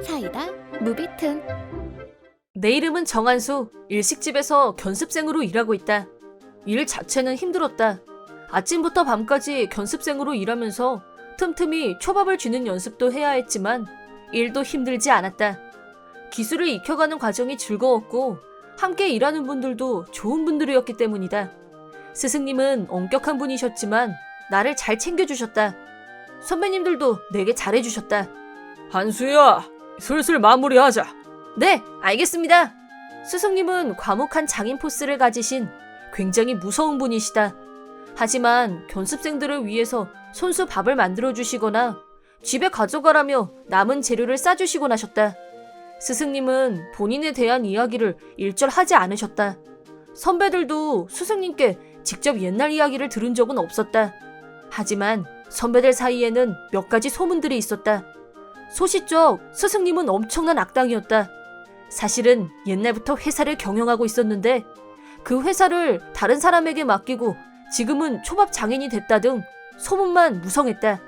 사이다 무비튼. 내 이름은 정한수. 일식집에서 견습생으로 일하고 있다. 일 자체는 힘들었다. 아침부터 밤까지 견습생으로 일하면서 틈틈이 초밥을 쥐는 연습도 해야 했지만 일도 힘들지 않았다. 기술을 익혀가는 과정이 즐거웠고 함께 일하는 분들도 좋은 분들이었기 때문이다. 스승님은 엄격한 분이셨지만 나를 잘 챙겨주셨다. 선배님들도 내게 잘해주셨다. 한수야, 슬슬 마무리하자. 네, 알겠습니다. 스승님은 과묵한 장인 포스를 가지신 굉장히 무서운 분이시다. 하지만 견습생들을 위해서 손수 밥을 만들어주시거나 집에 가져가라며 남은 재료를 싸주시곤 하셨다. 스승님은 본인에 대한 이야기를 일절하지 않으셨다. 선배들도 스승님께 직접 옛날 이야기를 들은 적은 없었다. 하지만 선배들 사이에는 몇 가지 소문들이 있었다. 소시적 스승님은 엄청난 악당이었다. 사실은 옛날부터 회사를 경영하고 있었는데 그 회사를 다른 사람에게 맡기고 지금은 초밥 장인이 됐다 등 소문만 무성했다.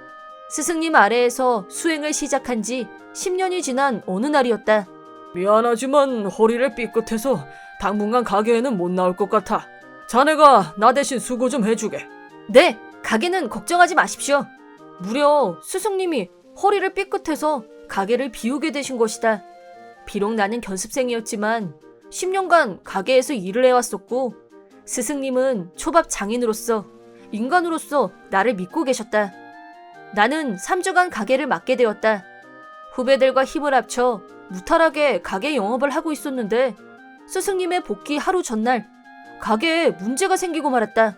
스승님 아래에서 수행을 시작한 지 10년이 지난 어느 날이었다. 미안하지만 허리를 삐끗해서 당분간 가게에는 못 나올 것 같아. 자네가 나 대신 수고 좀 해주게. 네, 가게는 걱정하지 마십시오. 무려 스승님이 허리를 삐끗해서 가게를 비우게 되신 것이다. 비록 나는 견습생이었지만 10년간 가게에서 일을 해왔었고 스승님은 초밥 장인으로서 인간으로서 나를 믿고 계셨다. 나는 3주간 가게를 맡게 되었다. 후배들과 힘을 합쳐 무탈하게 가게 영업을 하고 있었는데 스승님의 복귀 하루 전날 가게에 문제가 생기고 말았다.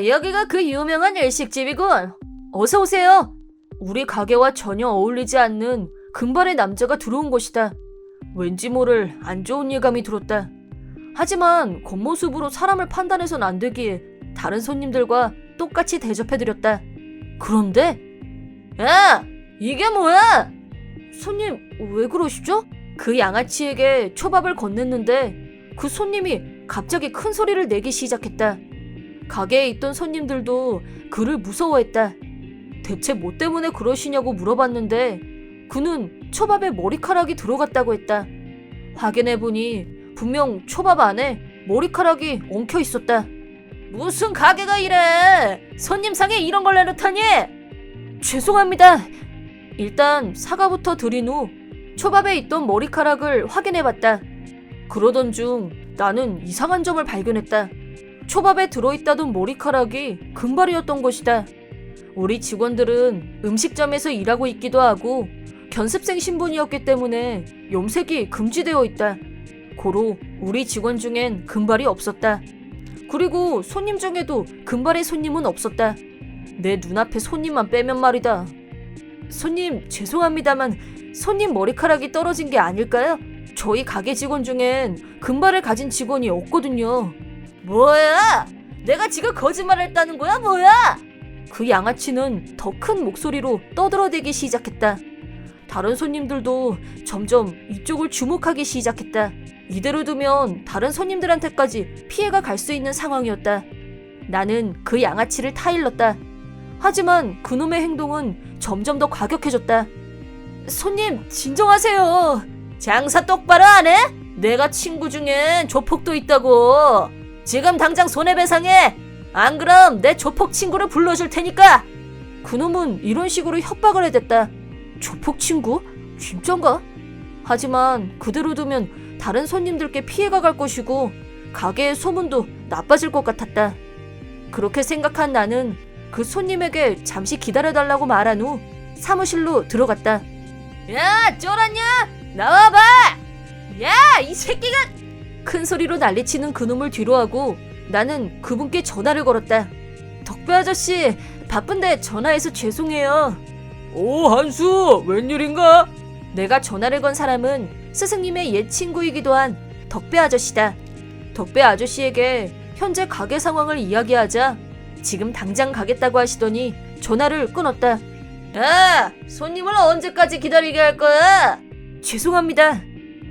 여기가 그 유명한 일식집이군. 어서 오세요. 우리 가게와 전혀 어울리지 않는 금발의 남자가 들어온 것이다. 왠지 모를 안 좋은 예감이 들었다. 하지만 겉모습으로 사람을 판단해선 안 되기에 다른 손님들과 똑같이 대접해드렸다. 그런데 야! 이게 뭐야? 손님 왜 그러시죠? 그 양아치에게 초밥을 건넸는데 그 손님이 갑자기 큰 소리를 내기 시작했다. 가게에 있던 손님들도 그를 무서워했다. 대체 뭐 때문에 그러시냐고 물어봤는데 그는 초밥에 머리카락이 들어갔다고 했다. 확인해보니 분명 초밥 안에 머리카락이 엉켜 있었다. 무슨 가게가 이래? 손님상에 이런 걸 내놓다니? 죄송합니다. 일단 사과부터 드린 후 초밥에 있던 머리카락을 확인해봤다. 그러던 중 나는 이상한 점을 발견했다. 초밥에 들어있다던 머리카락이 금발이었던 것이다. 우리 직원들은 음식점에서 일하고 있기도 하고 견습생 신분이었기 때문에 염색이 금지되어 있다. 고로 우리 직원 중엔 금발이 없었다. 그리고 손님 중에도 금발의 손님은 없었다. 내 눈앞에 손님만 빼면 말이다. 손님 죄송합니다만 손님 머리카락이 떨어진 게 아닐까요? 저희 가게 직원 중엔 금발을 가진 직원이 없거든요. 뭐야? 내가 지금 거짓말했다는 거야 뭐야? 그 양아치는 더 큰 목소리로 떠들어대기 시작했다. 다른 손님들도 점점 이쪽을 주목하기 시작했다. 이대로 두면 다른 손님들한테까지 피해가 갈 수 있는 상황이었다. 나는 그 양아치를 타일렀다. 하지만 그놈의 행동은 점점 더 과격해졌다. 손님 진정하세요. 장사 똑바로 안 해? 내가 친구 중엔 조폭도 있다고. 지금 당장 손해배상해. 안 그럼 내 조폭 친구를 불러줄 테니까. 그놈은 이런 식으로 협박을 해댔다. 조폭 친구? 진짠가? 하지만 그대로 두면 다른 손님들께 피해가 갈 것이고 가게의 소문도 나빠질 것 같았다. 그렇게 생각한 나는 그 손님에게 잠시 기다려달라고 말한 후 사무실로 들어갔다. 야, 쫄았냐? 나와봐! 야, 이 새끼가! 큰 소리로 난리치는 그놈을 뒤로하고 나는 그분께 전화를 걸었다. 덕배 아저씨, 바쁜데 전화해서 죄송해요. 오, 한수, 웬일인가? 내가 전화를 건 사람은 스승님의 옛 친구이기도 한 덕배 아저씨다. 덕배 아저씨에게 현재 가게 상황을 이야기하자 지금 당장 가겠다고 하시더니 전화를 끊었다. 야, 손님을 언제까지 기다리게 할 거야? 죄송합니다.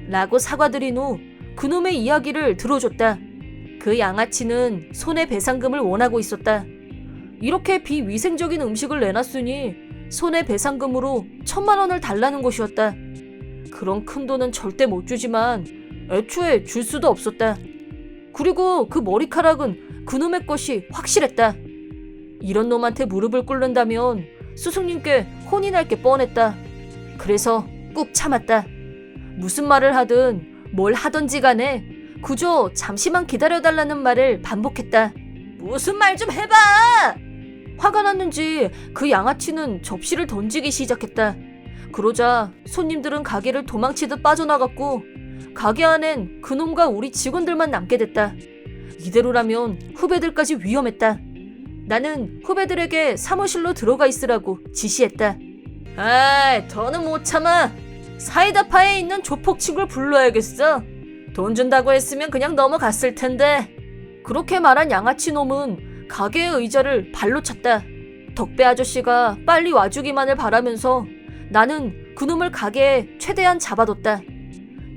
라고 사과드린 후 그놈의 이야기를 들어줬다. 그 양아치는 손해배상금을 원하고 있었다. 이렇게 비위생적인 음식을 내놨으니 손해배상금으로 1,000만 원을 달라는 것이었다. 그런 큰 돈은 절대 못 주지만 애초에 줄 수도 없었다. 그리고 그 머리카락은 그놈의 것이 확실했다. 이런 놈한테 무릎을 꿇는다면 스승님께 혼이 날 게 뻔했다. 그래서 꾹 참았다. 무슨 말을 하든 뭘 하던지 간에 그저 잠시만 기다려달라는 말을 반복했다. 무슨 말 좀 해봐! 화가 났는지 그 양아치는 접시를 던지기 시작했다. 그러자 손님들은 가게를 도망치듯 빠져나갔고 가게 안엔 그놈과 우리 직원들만 남게 됐다. 이대로라면 후배들까지 위험했다. 나는 후배들에게 사무실로 들어가 있으라고 지시했다. 아이, 더는 못 참아. 사이다파에 있는 조폭 친구를 불러야겠어. 돈 준다고 했으면 그냥 넘어갔을 텐데. 그렇게 말한 양아치 놈은 가게의 의자를 발로 찼다. 덕배 아저씨가 빨리 와주기만을 바라면서 나는 그놈을 가게에 최대한 잡아뒀다.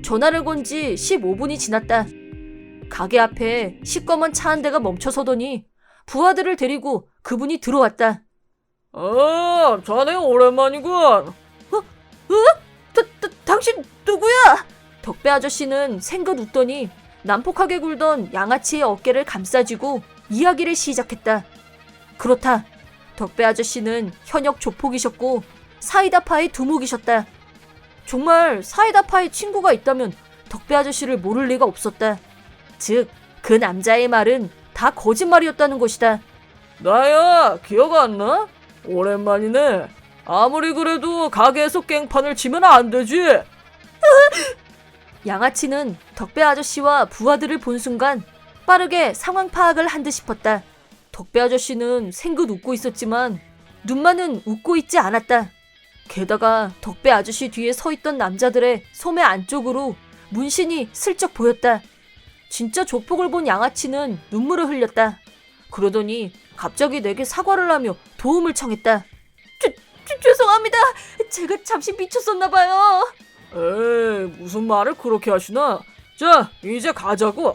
전화를 건 지 15분이 지났다. 가게 앞에 시꺼먼 차 한 대가 멈춰서더니 부하들을 데리고 그분이 들어왔다. 자네 오랜만이군. 당신 누구야? 덕배 아저씨는 생긋 웃더니 난폭하게 굴던 양아치의 어깨를 감싸쥐고 이야기를 시작했다. 그렇다. 덕배 아저씨는 현역 조폭이셨고 사이다파의 두목이셨다. 정말 사이다파의 친구가 있다면 덕배 아저씨를 모를 리가 없었다. 즉, 그 남자의 말은 다 거짓말이었다는 것이다. 나야, 기억 안 나? 오랜만이네. 아무리 그래도 가게에서 깽판을 치면 안 되지. 양아치는 덕배 아저씨와 부하들을 본 순간 빠르게 상황 파악을 한 듯 싶었다. 덕배 아저씨는 생긋 웃고 있었지만 눈만은 웃고 있지 않았다. 게다가 덕배 아저씨 뒤에 서 있던 남자들의 소매 안쪽으로 문신이 슬쩍 보였다. 진짜 조폭을 본 양아치는 눈물을 흘렸다. 그러더니 갑자기 내게 사과를 하며 도움을 청했다. 죄송합니다. 제가 잠시 미쳤었나봐요. 에이, 무슨 말을 그렇게 하시나? 자, 이제 가자고.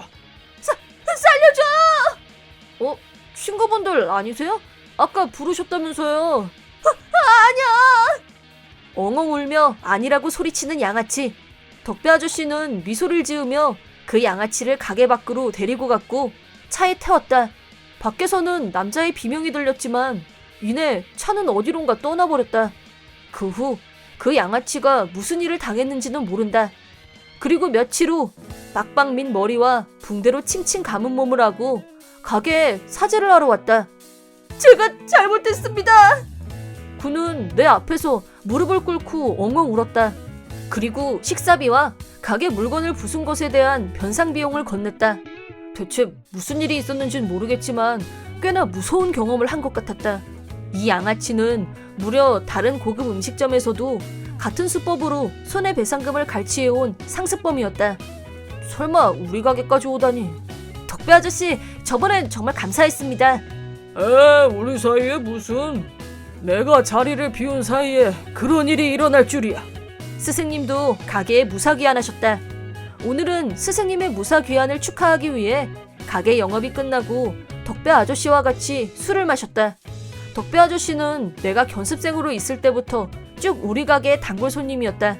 살려줘! 친구분들 아니세요? 아까 부르셨다면서요. 아니야! 엉엉 울며 아니라고 소리치는 양아치. 덕배 아저씨는 미소를 지으며 그 양아치를 가게 밖으로 데리고 갔고 차에 태웠다. 밖에서는 남자의 비명이 들렸지만 이내 차는 어디론가 떠나버렸다. 그 후 그 양아치가 무슨 일을 당했는지는 모른다. 그리고 며칠 후 빡빡 민 머리와 붕대로 칭칭 감은 몸을 하고 가게에 사죄를 하러 왔다. 제가 잘못했습니다. 그는 내 앞에서 무릎을 꿇고 엉엉 울었다. 그리고 식사비와 가게 물건을 부순 것에 대한 변상 비용을 건넸다. 대체 무슨 일이 있었는지는 모르겠지만 꽤나 무서운 경험을 한 것 같았다. 이 양아치는 무려 다른 고급 음식점에서도 같은 수법으로 손해배상금을 갈취해온 상습범이었다. 설마 우리 가게까지 오다니. 덕배 아저씨, 저번엔 정말 감사했습니다. 우리 사이에 무슨. 내가 자리를 비운 사이에 그런 일이 일어날 줄이야. 스승님도 가게에 무사귀환하셨다. 오늘은 스승님의 무사귀환을 축하하기 위해 가게 영업이 끝나고 덕배 아저씨와 같이 술을 마셨다. 덕배 아저씨는 내가 견습생으로 있을 때부터 쭉 우리 가게의 단골 손님이었다.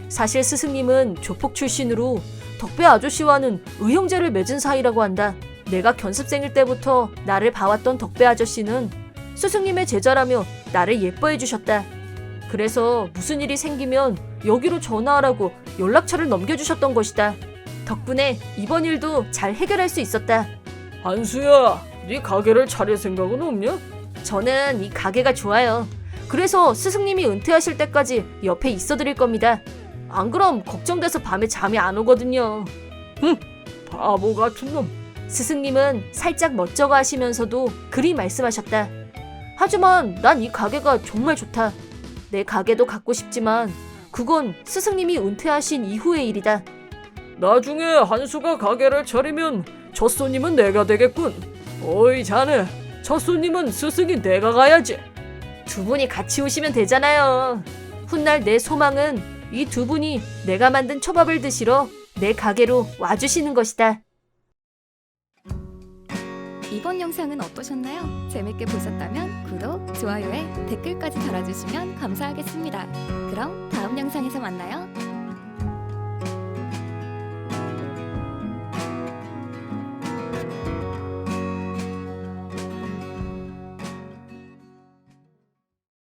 사실 스승님은 조폭 출신으로 덕배 아저씨와는 의형제를 맺은 사이라고 한다. 내가 견습생일 때부터 나를 봐왔던 덕배 아저씨는 스승님의 제자라며 나를 예뻐해 주셨다. 그래서 무슨 일이 생기면 여기로 전화하라고 연락처를 넘겨주셨던 것이다. 덕분에 이번 일도 잘 해결할 수 있었다. 한수야, 네 가게를 차릴 생각은 없냐? 저는 이 가게가 좋아요. 그래서 스승님이 은퇴하실 때까지 옆에 있어드릴 겁니다. 안 그럼 걱정돼서 밤에 잠이 안 오거든요. 바보 같은 놈. 스승님은 살짝 멋쩍어 하시면서도 그리 말씀하셨다. 하지만 난 이 가게가 정말 좋다. 내 가게도 갖고 싶지만 그건 스승님이 은퇴하신 이후의 일이다. 나중에 한수가 가게를 차리면 첫 손님은 내가 되겠군. 어이 자네, 첫 손님은 스승이 내가 가야지. 두 분이 같이 오시면 되잖아요. 훗날 내 소망은 이 두 분이 내가 만든 초밥을 드시러 내 가게로 와주시는 것이다. 이 이번 영상은 어떠셨나요? 재밌게 보셨다면 구독, 좋아요에 댓글까지 달아주시면 감사하겠습니다. 그럼 다음 영상에서 만나요.